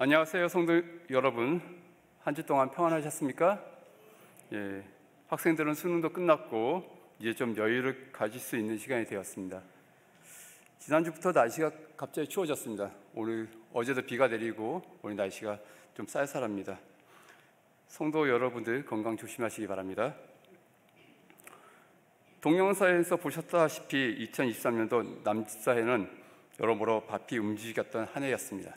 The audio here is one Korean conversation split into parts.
안녕하세요, 성도 여러분. 한 주 동안 평안하셨습니까? 예, 학생들은 수능도 끝났고 이제 좀 여유를 가질 수 있는 시간이 되었습니다. 지난주부터 날씨가 갑자기 추워졌습니다. 어제도 비가 내리고 오늘 날씨가 좀 쌀쌀합니다. 성도 여러분들 건강 조심하시기 바랍니다. 동영상에서 보셨다시피 2023년도 남집사회는 여러모로 바삐 움직였던 한 해였습니다.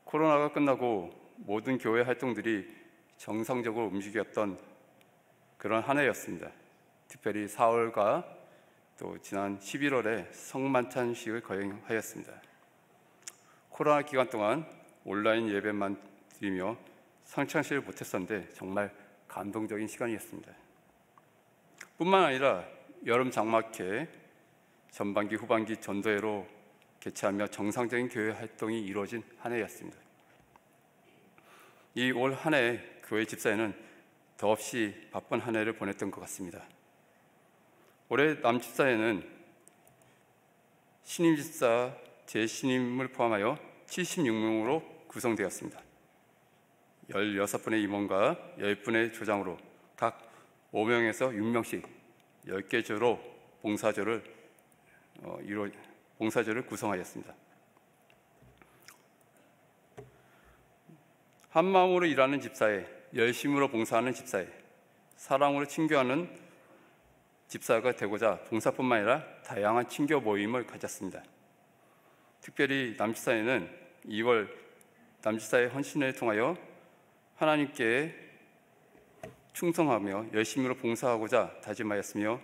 코로나가 끝나고 모든 교회 활동들이 정상적으로 움직였던 그런 한 해였습니다. 특별히 4월과 또 지난 11월에 성만찬식을 거행하였습니다. 코로나 기간 동안 온라인 예배만 드리며 성찬식을 못했었는데 정말 감동적인 시간이었습니다. 뿐만 아니라 여름 장막회, 전반기, 후반기 전도회로 개최하며 정상적인 교회 활동이 이루어진 한 해였습니다. 이 올 한 해 교회 집사회는 더없이 바쁜 한 해를 보냈던 것 같습니다. 올해 남집사회는 신임 집사, 재신임을 포함하여 76명으로 구성되었습니다. 16분의 임원과 10분의 조장으로 각 5명에서 6명씩 10개 조로 봉사조를 구성하였습니다. 한마음으로 일하는 집사회, 열심으로 봉사하는 집사회, 사랑으로 친교하는 집사가 되고자 봉사뿐만 아니라 다양한 친교 모임을 가졌습니다. 특별히 남집사회는 2월 남집사회 헌신을 통하여 하나님께 충성하며 열심으로 봉사하고자 다짐하였으며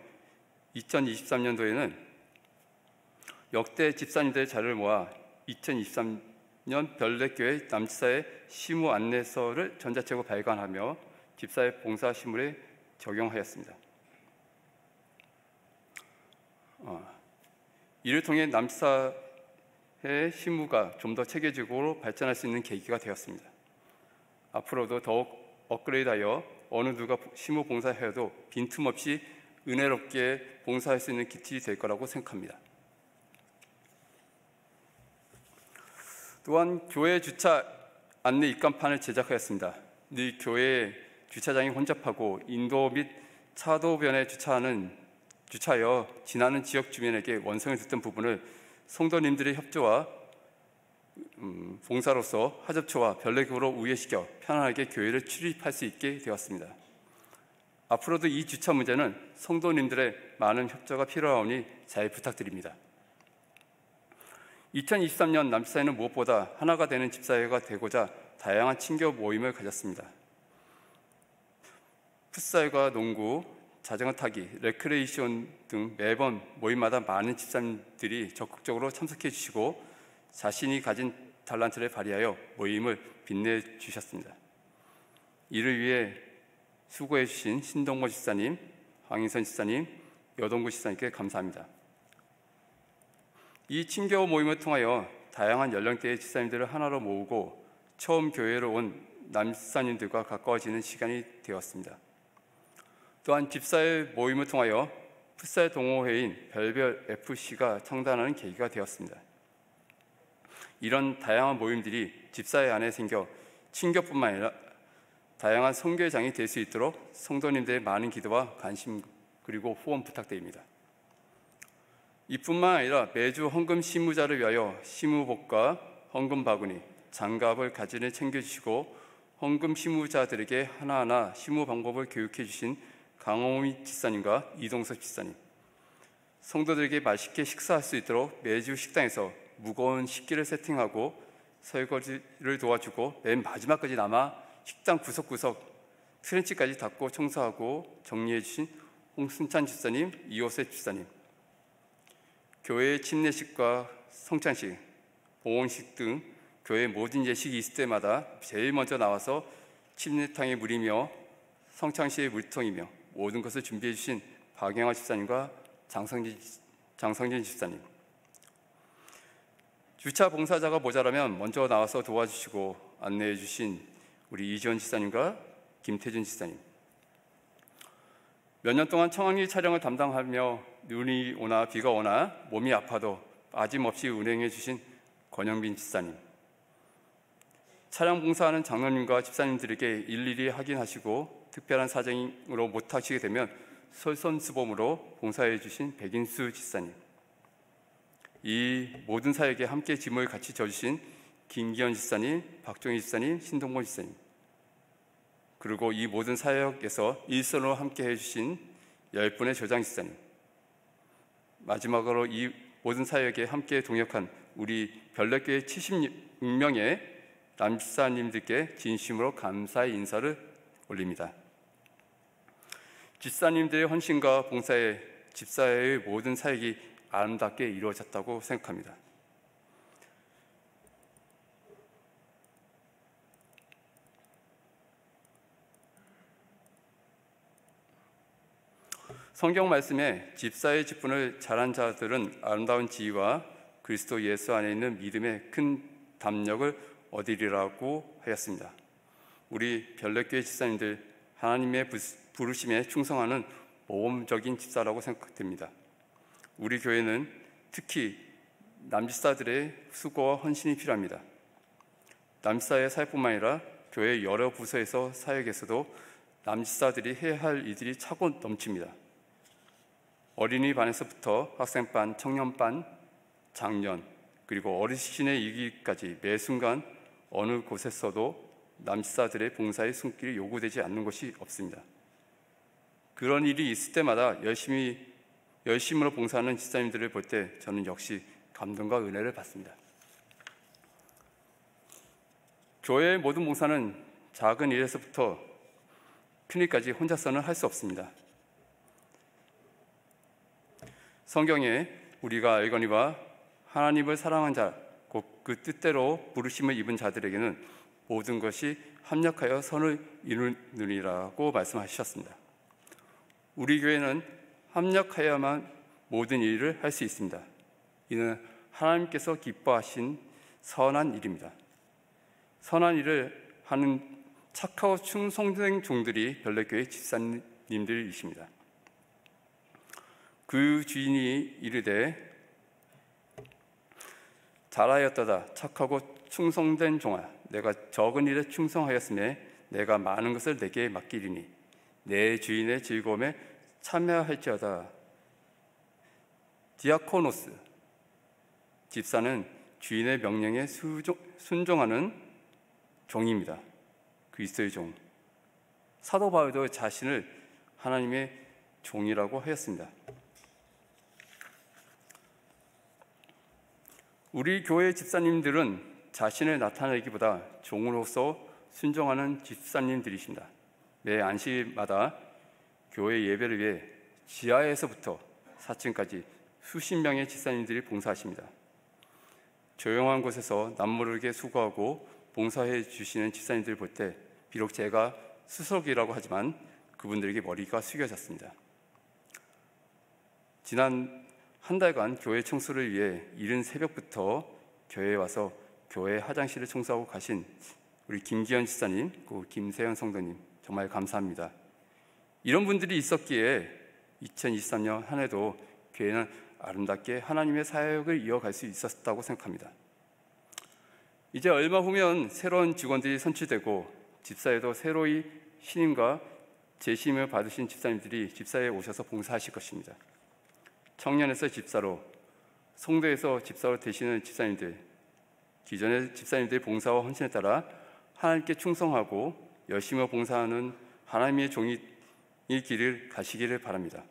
2023년도에는 역대 집사님들의 자료를 모아 2023년 별내교회 남집사회 시무 안내서를 전자책으로 발간하며 집사회 봉사 시물에 적용하였습니다. 이를 통해 남집사회 시무가 좀 더 체계적으로 발전할 수 있는 계기가 되었습니다. 앞으로도 더욱 업그레이드하여 어느 누가 시무 봉사해도 빈틈없이 은혜롭게 봉사할 수 있는 기틀이 될 거라고 생각합니다. 또한 교회 주차 안내 입간판을 제작하였습니다. 늘 교회 주차장이 혼잡하고 인도 및 차도변에 주차하여 지나는 지역 주민에게 원성을 듣던 부분을 성도님들의 협조와 봉사로서 하접초와 별내교로 우회시켜 편안하게 교회를 출입할 수 있게 되었습니다. 앞으로도 이 주차 문제는 성도님들의 많은 협조가 필요하오니 잘 부탁드립니다. 2023년 남집사회는 무엇보다 하나가 되는 집사회가 되고자 다양한 친교 모임을 가졌습니다. 풋살과 농구, 자전거 타기, 레크레이션 등 매번 모임마다 많은 집사님들이 적극적으로 참석해 주시고 자신이 가진 달란트를 발휘하여 모임을 빛내 주셨습니다. 이를 위해 수고해 주신 신동모 집사님, 황인선 집사님, 여동구 집사님께 감사합니다. 이 친교 모임을 통하여 다양한 연령대의 집사님들을 하나로 모으고 처음 교회로 온 남집사님들과 가까워지는 시간이 되었습니다. 또한 집사회 모임을 통하여 풋살 동호회인 별별 FC가 창단하는 계기가 되었습니다. 이런 다양한 모임들이 집사회 안에 생겨 친교뿐만 아니라 다양한 선교회장이 될 수 있도록 성도님들의 많은 기도와 관심 그리고 후원 부탁드립니다. 이뿐만 아니라 매주 헌금 시무자를 위하여 시무복과 헌금 바구니, 장갑을 가진히 챙겨주시고 헌금 시무자들에게 하나하나 시무 방법을 교육해 주신 강호미 집사님과 이동석 집사님, 성도들에게 맛있게 식사할 수 있도록 매주 식당에서 무거운 식기를 세팅하고 설거지를 도와주고 맨 마지막까지 남아 식당 구석구석 트렌치까지 닦고 청소하고 정리해 주신 홍순찬 집사님, 이호세 집사님, 교회의 침례식과 성찬식, 봉헌식 등 교회 모든 예식이 있을 때마다 제일 먼저 나와서 침례탕에 물이며 성찬식의 물통이며 모든 것을 준비해 주신 박영화 집사님과 장성진 집사님, 주차 봉사자가 모자라면 먼저 나와서 도와주시고 안내해 주신 우리 이지원 집사님과 김태준 집사님, 몇 년 동안 청학리 촬영을 담당하며 눈이 오나 비가 오나 몸이 아파도 빠짐없이 운행해 주신 권영빈 집사님, 차량 봉사하는 장로님과 집사님들에게 일일이 확인하시고 특별한 사정으로 못하시게 되면 솔선수범으로 봉사해 주신 백인수 집사님, 이 모든 사역에 함께 짐을 같이 져주신 김기현 집사님, 박종희 집사님, 신동곤 집사님, 그리고 이 모든 사역에서 일선으로 함께 해주신 10분의 조장 집사님, 마지막으로 이 모든 사역에 함께 동역한 우리 별내교회 76명의 남집사님들께 진심으로 감사의 인사를 올립니다. 집사님들의 헌신과 봉사에 집사회의 모든 사역이 아름답게 이루어졌다고 생각합니다. 성경 말씀에 집사의 직분을 잘한 자들은 아름다운 지위와 그리스도 예수 안에 있는 믿음의 큰 담력을 얻으리라고 하였습니다. 우리 별내교회 집사님들, 하나님의 부르심에 충성하는 모범적인 집사라고 생각됩니다. 우리 교회는 특히 남집사들의 수고와 헌신이 필요합니다. 남집사의 사역뿐만 아니라 교회 여러 부서에서 사역에서도 남집사들이 해야 할 일들이 차고 넘칩니다. 어린이반에서부터 학생반, 청년반, 장년, 그리고 어르신의 이기까지 매 순간 어느 곳에서도 남집사들의 봉사의 손길이 요구되지 않는 것이 없습니다. 그런 일이 있을 때마다 열심으로 봉사하는 집사님들을 볼 때 저는 역시 감동과 은혜를 받습니다. 교회의 모든 봉사는 작은 일에서부터 큰 일까지 혼자서는 할 수 없습니다. 성경에 우리가 알거니와 하나님을 사랑한 자, 곧 그 뜻대로 부르심을 입은 자들에게는 모든 것이 합력하여 선을 이루느니라고 말씀하셨습니다. 우리 교회는 합력하여야만 모든 일을 할 수 있습니다. 이는 하나님께서 기뻐하신 선한 일입니다. 선한 일을 하는 착하고 충성된 종들이 별내교회 집사님들이십니다. 그 주인이 이르되 잘하였도다 착하고 충성된 종아, 내가 적은 일에 충성하였으며 내가 많은 것을 내게 맡기리니 내 주인의 즐거움에 참여할지어다. 디아코노스, 집사는 주인의 명령에 순종하는 종입니다. 그리스도의 종. 사도 바울도 자신을 하나님의 종이라고 하였습니다. 우리 교회 집사님들은 자신을 나타내기보다 종으로서 순종하는 집사님들이십니다. 매 안식일마다 교회 예배를 위해 지하에서부터 4층까지 수십 명의 집사님들이 봉사하십니다. 조용한 곳에서 남모르게 수고하고 봉사해 주시는 집사님들을 볼 때 비록 제가 수석이라고 하지만 그분들에게 머리가 숙여졌습니다. 지난 한 달간 교회 청소를 위해 이른 새벽부터 교회에 와서 교회 화장실을 청소하고 가신 우리 김기현 집사님, 그 김세현 성도님 정말 감사합니다. 이런 분들이 있었기에 2023년 한 해도 교회는 아름답게 하나님의 사역을 이어갈 수 있었다고 생각합니다. 이제 얼마 후면 새로운 직원들이 선출되고 집사에도 새로이 신임과 재심을 받으신 집사님들이 집사에 오셔서 봉사하실 것입니다. 청년에서 집사로, 성도에서 집사로 되시는 집사님들, 기존의 집사님들의 봉사와 헌신에 따라 하나님께 충성하고 열심히 봉사하는 하나님의 종이 길을 가시기를 바랍니다.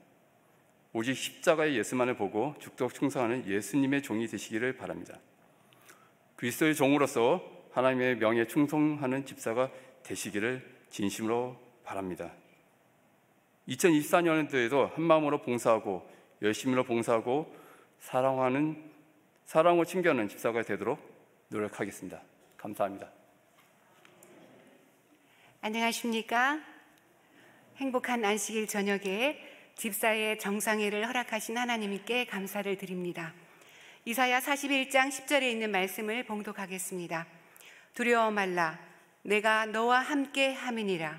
오직 십자가의 예수만을 보고 죽도록 충성하는 예수님의 종이 되시기를 바랍니다. 그리스도의 종으로서 하나님의 명예에 충성하는 집사가 되시기를 진심으로 바랍니다. 2024년도에도 한마음으로 봉사하고 열심히로 봉사하고 사랑으로 챙겨하는 집사가 되도록 노력하겠습니다. 감사합니다. 안녕하십니까? 행복한 안식일 저녁에 집사의 정상회를 허락하신 하나님께 감사를 드립니다. 이사야 41장 10절에 있는 말씀을 봉독하겠습니다. 두려워 말라, 내가 너와 함께 함이니라.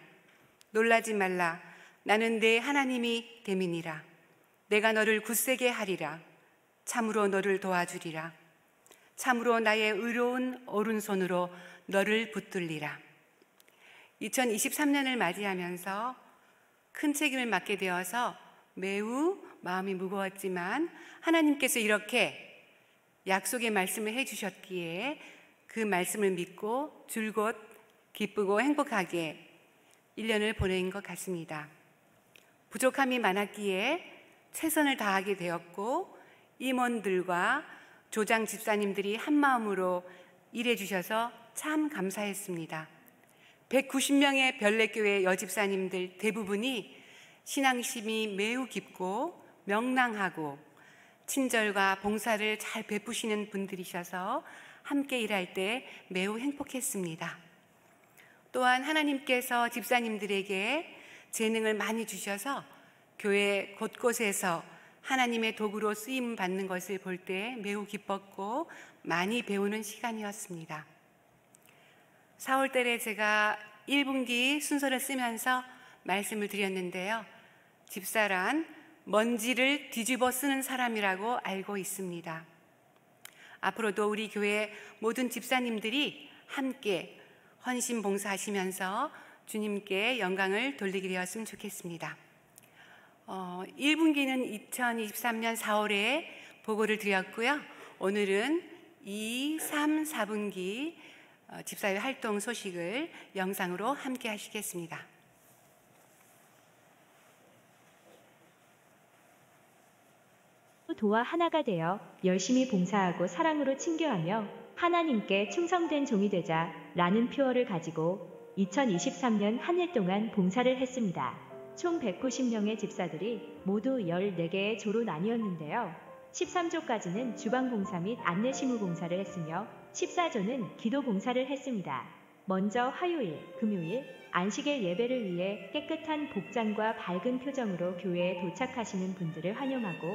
놀라지 말라, 나는 내 하나님이 됨이니라. 내가 너를 굳세게 하리라. 참으로 너를 도와주리라. 참으로 나의 의로운 오른손으로 너를 붙들리라. 2023년을 맞이하면서 큰 책임을 맡게 되어서 매우 마음이 무거웠지만 하나님께서 이렇게 약속의 말씀을 해주셨기에 그 말씀을 믿고 줄곧 기쁘고 행복하게 1년을 보낸 것 같습니다. 부족함이 많았기에 최선을 다하게 되었고 임원들과 조장 집사님들이 한마음으로 일해 주셔서 참 감사했습니다. 190명의 별내교회 여집사님들 대부분이 신앙심이 매우 깊고 명랑하고 친절과 봉사를 잘 베푸시는 분들이셔서 함께 일할 때 매우 행복했습니다. 또한 하나님께서 집사님들에게 재능을 많이 주셔서 교회 곳곳에서 하나님의 도구로 쓰임 받는 것을 볼 때 매우 기뻤고 많이 배우는 시간이었습니다. 4월달에 제가 1분기 순서를 쓰면서 말씀을 드렸는데요. 집사란 먼지를 뒤집어 쓰는 사람이라고 알고 있습니다. 앞으로도 우리 교회 모든 집사님들이 함께 헌신 봉사하시면서 주님께 영광을 돌리게 되었으면 좋겠습니다. 1분기는 2023년 4월에 보고를 드렸고요. 오늘은 2, 3, 4분기 집사회 활동 소식을 영상으로 함께 하시겠습니다. 도와 하나가 되어 열심히 봉사하고 사랑으로 친교하며 하나님께 충성된 종이 되자 라는 표어를 가지고 2023년 한 해 동안 봉사를 했습니다. 총 190명의 집사들이 모두 14개의 조로 나뉘었는데요. 13조까지는 주방 봉사 및 안내 시무 봉사를 했으며 14조는 기도 봉사를 했습니다. 먼저 화요일, 금요일, 안식일 예배를 위해 깨끗한 복장과 밝은 표정으로 교회에 도착하시는 분들을 환영하고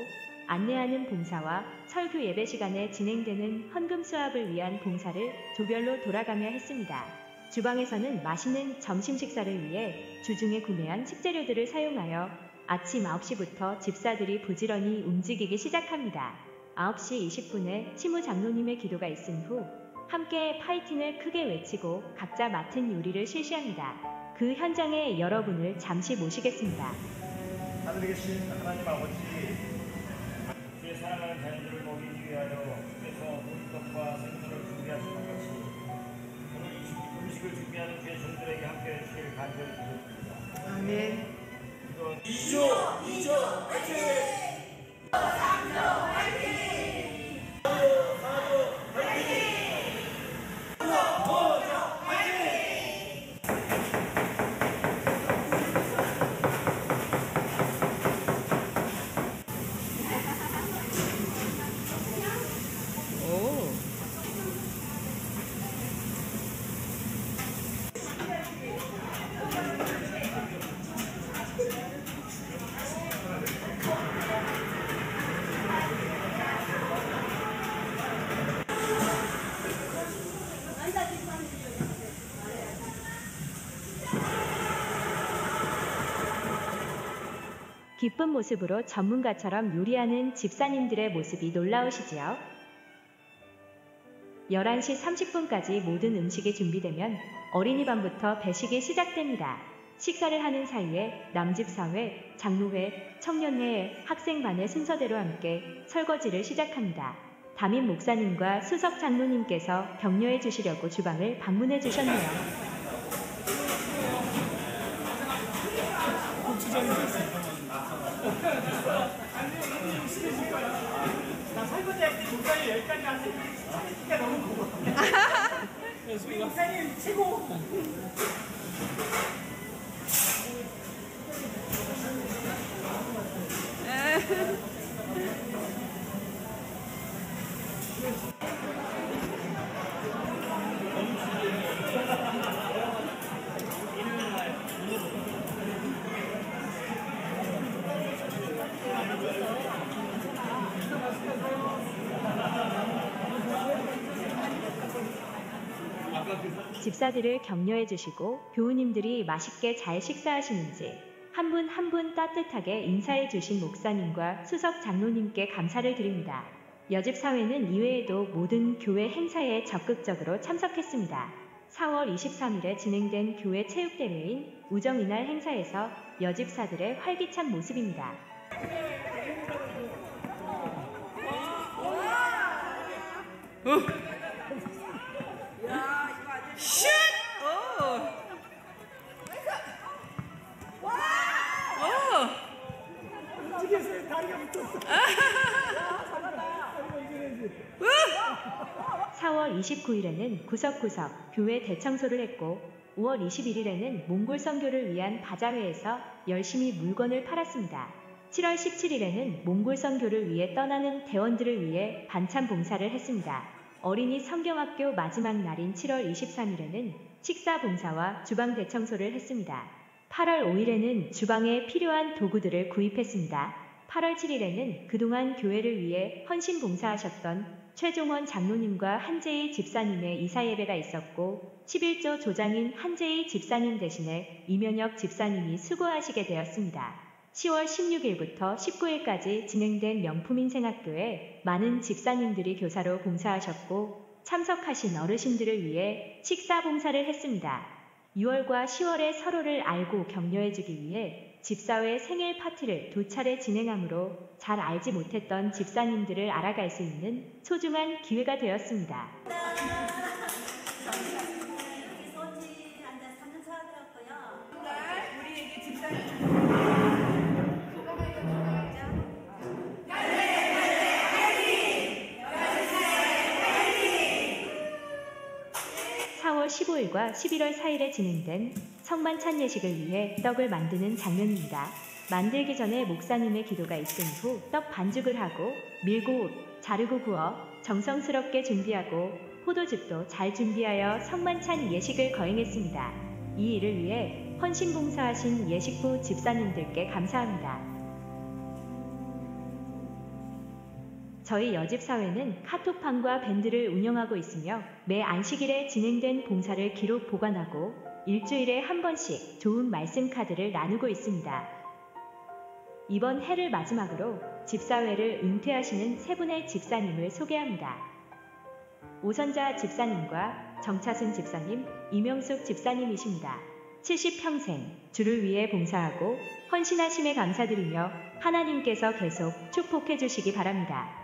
안내하는 봉사와 설교 예배 시간에 진행되는 헌금 수합을 위한 봉사를 조별로 돌아가며 했습니다. 주방에서는 맛있는 점심 식사를 위해 주중에 구매한 식재료들을 사용하여 아침 9시부터 집사들이 부지런히 움직이기 시작합니다. 9시 20분에 치무 장로님의 기도가 있은 후 함께 파이팅을 크게 외치고 각자 맡은 요리를 실시합니다. 그 현장에 여러분을 잠시 모시겠습니다. 하늘에 계신 하나님 아버지, 주의 사랑하는 자녀들을 먹이기 위하여 주께서 물떡과 생선을 준비하신 것 같이 오늘 이 음식을 준비하는 주의 종들에게 함께해 주시길 간절히 기도드립니다. 아멘. 이조 화이팅! 3조 화이팅! 4조 화이팅! 기쁜 모습으로 전문가처럼 요리하는 집사님들의 모습이 놀라우시지요? 11시 30분까지 모든 음식이 준비되면 어린이반부터 배식이 시작됩니다. 식사를 하는 사이에 남집사회, 장로회, 청년회, 학생반의 순서대로 함께 설거지를 시작합니다. 담임 목사님과 수석 장로님께서 격려해 주시려고 주방을 방문해 주셨네요. 나 설거지 할 때 목사님 여기까지 와서 진짜 너무 고마워. 우리 목사님 최고. 집사들을 격려해 주시고 교우님들이 맛있게 잘 식사하시는지 한 분 한 분 따뜻하게 인사해 주신 목사님과 수석 장로님께 감사를 드립니다. 여집사회는 이외에도 모든 교회 행사에 적극적으로 참석했습니다. 4월 23일에 진행된 교회 체육대회인 우정이날 행사에서 여집사들의 활기찬 모습입니다. 슛! 움직였어요. 다리가 붙었어. 4월 29일에는 구석구석 교회 대청소를 했고 5월 21일에는 몽골 선교를 위한 바자회에서 열심히 물건을 팔았습니다. 7월 17일에는 몽골 선교를 위해 떠나는 대원들을 위해 반찬 봉사를 했습니다. 어린이 성경학교 마지막 날인 7월 23일에는 식사 봉사와 주방 대청소를 했습니다. 8월 5일에는 주방에 필요한 도구들을 구입했습니다. 8월 7일에는 그동안 교회를 위해 헌신 봉사하셨던 최종원 장로님과 한재희 집사님의 이사 예배가 있었고 11조 조장인 한재희 집사님 대신에 이면혁 집사님이 수고하시게 되었습니다. 10월 16일부터 19일까지 진행된 명품인생학교에 많은 집사님들이 교사로 봉사하셨고 참석하신 어르신들을 위해 식사 봉사를 했습니다. 6월과 10월에 서로를 알고 격려해주기 위해 집사회 생일 파티를 2차례 진행하므로 잘 알지 못했던 집사님들을 알아갈 수 있는 소중한 기회가 되었습니다. 우리에게 집사님 4월 15일과 11월 4일에 진행된 성만찬 예식을 위해 떡을 만드는 장면입니다. 만들기 전에 목사님의 기도가 있은 후 떡 반죽을 하고 밀고 자르고 구워 정성스럽게 준비하고 포도즙도 잘 준비하여 성만찬 예식을 거행했습니다. 이 일을 위해 헌신봉사하신 예식부 집사님들께 감사합니다. 저희 여집사회는 카톡방과 밴드를 운영하고 있으며 매 안식일에 진행된 봉사를 기록 보관하고 일주일에 한 번씩 좋은 말씀 카드를 나누고 있습니다. 이번 해를 마지막으로 집사회를 은퇴하시는 세 분의 집사님을 소개합니다. 오선자 집사님과 정차순 집사님, 이명숙 집사님이십니다. 70평생 주를 위해 봉사하고 헌신하심에 감사드리며 하나님께서 계속 축복해 주시기 바랍니다.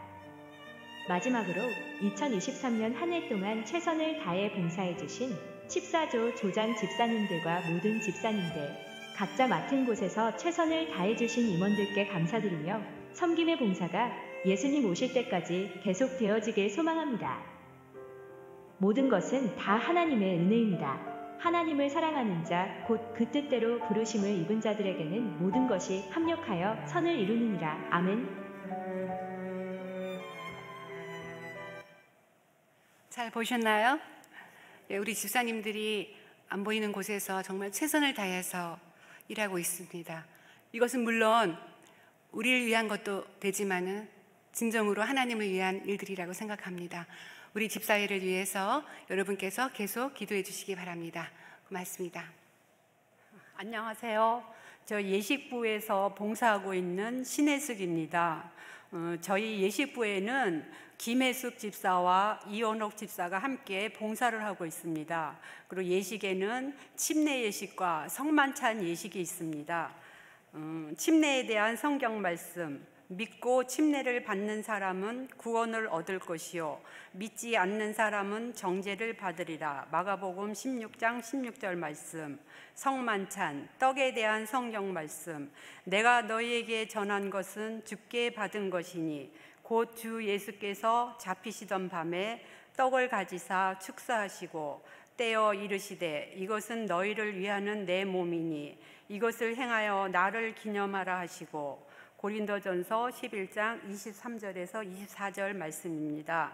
마지막으로 2023년 한 해 동안 최선을 다해 봉사해 주신 14조 조장 집사님들과 모든 집사님들, 각자 맡은 곳에서 최선을 다해 주신 임원들께 감사드리며 섬김의 봉사가 예수님 오실 때까지 계속되어지길 소망합니다. 모든 것은 다 하나님의 은혜입니다. 하나님을 사랑하는 자, 곧 그 뜻대로 부르심을 입은 자들에게는 모든 것이 합력하여 선을 이루느니라. 아멘. 잘 보셨나요? 우리 집사님들이 안 보이는 곳에서 정말 최선을 다해서 일하고 있습니다. 이것은 물론 우리를 위한 것도 되지만은 진정으로 하나님을 위한 일들이라고 생각합니다. 우리 집사회를 위해서 여러분께서 계속 기도해 주시기 바랍니다. 고맙습니다. 안녕하세요. 저 예식부에서 봉사하고 있는 신혜숙입니다. 저희 예식부에는 김혜숙 집사와 이원옥 집사가 함께 봉사를 하고 있습니다. 그리고 예식에는 침례 예식과 성만찬 예식이 있습니다. 침례에 대한 성경 말씀, 믿고 침례를 받는 사람은 구원을 얻을 것이요 믿지 않는 사람은 정죄를 받으리라. 마가복음 16장 16절 말씀. 성만찬, 떡에 대한 성경 말씀. 내가 너희에게 전한 것은 주께 받은 것이니 곧 주 예수께서 잡히시던 밤에 떡을 가지사 축사하시고 떼어 이르시되 이것은 너희를 위하는 내 몸이니 이것을 행하여 나를 기념하라 하시고. 고린도전서 11장 23절에서 24절 말씀입니다.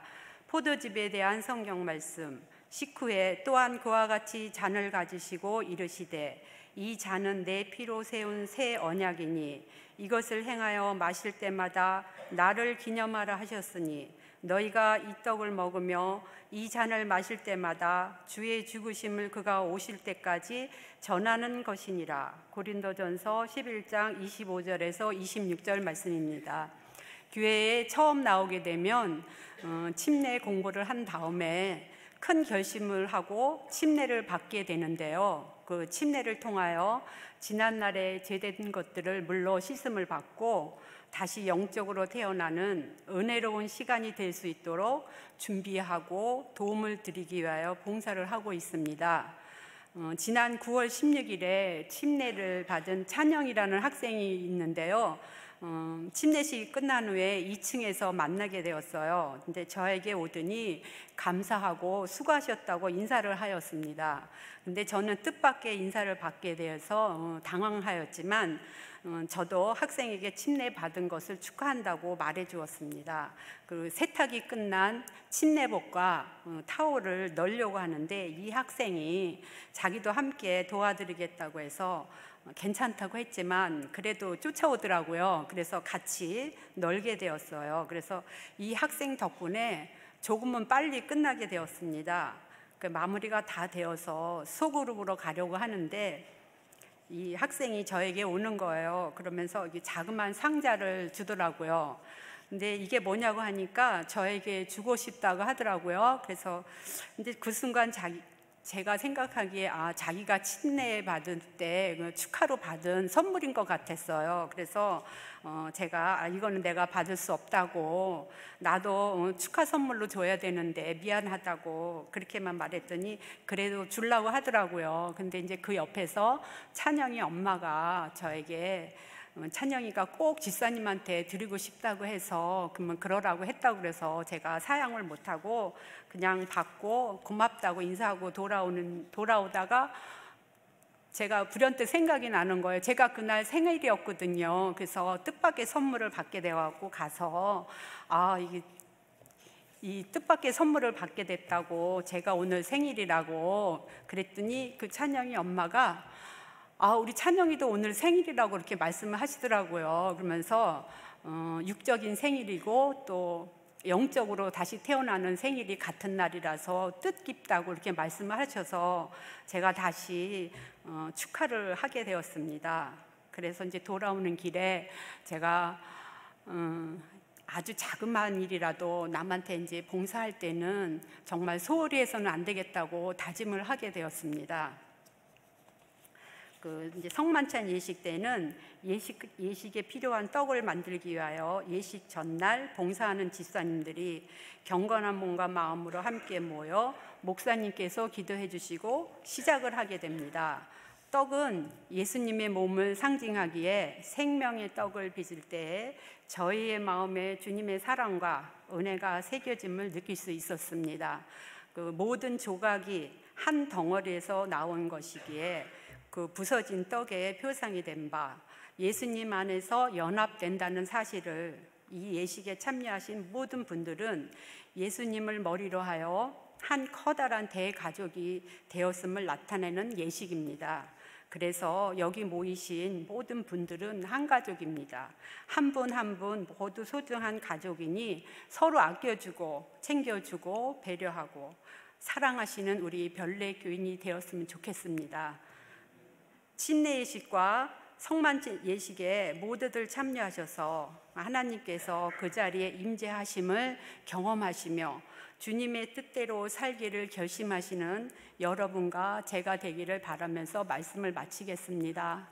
포도즙에 대한 성경 말씀. 식후에 또한 그와 같이 잔을 가지시고 이르시되 이 잔은 내 피로 세운 새 언약이니 이것을 행하여 마실 때마다 나를 기념하라 하셨으니 너희가 이 떡을 먹으며 이 잔을 마실 때마다 주의 죽으심을 그가 오실 때까지 전하는 것이니라. 고린도전서 11장 25절에서 26절 말씀입니다. 교회에 처음 나오게 되면 침례 공부를 한 다음에 큰 결심을 하고 침례를 받게 되는데요. 그 침례를 통하여 지난날에 제된 것들을 물로 씻음을 받고 다시 영적으로 태어나는 은혜로운 시간이 될 수 있도록 준비하고 도움을 드리기 위하여 봉사를 하고 있습니다. 지난 9월 16일에 침례를 받은 찬영이라는 학생이 있는데요. 침례식이 끝난 후에 2층에서 만나게 되었어요. 근데 저에게 오더니 감사하고 수고하셨다고 인사를 하였습니다. 근데 저는 뜻밖의 인사를 받게 되어서 당황하였지만 저도 학생에게 침례 받은 것을 축하한다고 말해 주었습니다. 그 세탁이 끝난 침례복과 타올을 널려고 하는데 이 학생이 자기도 함께 도와드리겠다고 해서 괜찮다고 했지만 그래도 쫓아오더라고요. 그래서 같이 널게 되었어요. 그래서 이 학생 덕분에 조금은 빨리 끝나게 되었습니다. 그 마무리가 다 되어서 소그룹으로 가려고 하는데 이 학생이 저에게 오는 거예요. 그러면서 자그마한 상자를 주더라고요. 근데 이게 뭐냐고 하니까 저에게 주고 싶다고 하더라고요. 그래서 근데 그 순간 제가 생각하기에 자기가 침례 받을 때 축하로 받은 선물인 것 같았어요. 그래서 제가 이거는 내가 받을 수 없다고, 나도 축하 선물로 줘야 되는데 미안하다고 그렇게만 말했더니 그래도 주려고 하더라고요. 근데 이제 그 옆에서 찬영이 엄마가 저에게 찬영이가 꼭 집사님한테 드리고 싶다고 해서 그러면 그러라고 했다고 그래서 제가 사양을 못하고 그냥 받고 고맙다고 인사하고 돌아오다가 제가 불현듯 생각이 나는 거예요. 제가 그날 생일이었거든요. 그래서 뜻밖의 선물을 받게 되어갖고 가서 이게 이 뜻밖의 선물을 받게 됐다고, 제가 오늘 생일이라고 그랬더니 그 찬영이 엄마가 우리 찬영이도 오늘 생일이라고 이렇게 말씀을 하시더라고요. 그러면서 육적인 생일이고 또 영적으로 다시 태어나는 생일이 같은 날이라서 뜻깊다고 이렇게 말씀을 하셔서 제가 다시 축하를 하게 되었습니다. 그래서 이제 돌아오는 길에 제가 아주 자그마한 일이라도 남한테 이제 봉사할 때는 정말 소홀히 해서는 안 되겠다고 다짐을 하게 되었습니다. 이제 성만찬 예식 때는 예식에 필요한 떡을 만들기 위하여 예식 전날 봉사하는 집사님들이 경건한 몸과 마음으로 함께 모여 목사님께서 기도해 주시고 시작을 하게 됩니다. 떡은 예수님의 몸을 상징하기에 생명의 떡을 빚을 때에 저희의 마음에 주님의 사랑과 은혜가 새겨짐을 느낄 수 있었습니다. 그 모든 조각이 한 덩어리에서 나온 것이기에 그 부서진 떡의 표상이 된 바 예수님 안에서 연합된다는 사실을 이 예식에 참여하신 모든 분들은 예수님을 머리로 하여 한 커다란 대가족이 되었음을 나타내는 예식입니다. 그래서 여기 모이신 모든 분들은 한 가족입니다. 한 분 한 분 모두 소중한 가족이니 서로 아껴주고 챙겨주고 배려하고 사랑하시는 우리 별내 교인이 되었으면 좋겠습니다. 침례 예식과 성만찬 예식에 모두들 참여하셔서 하나님께서 그 자리에 임재하심을 경험하시며 주님의 뜻대로 살기를 결심하시는 여러분과 제가 되기를 바라면서 말씀을 마치겠습니다.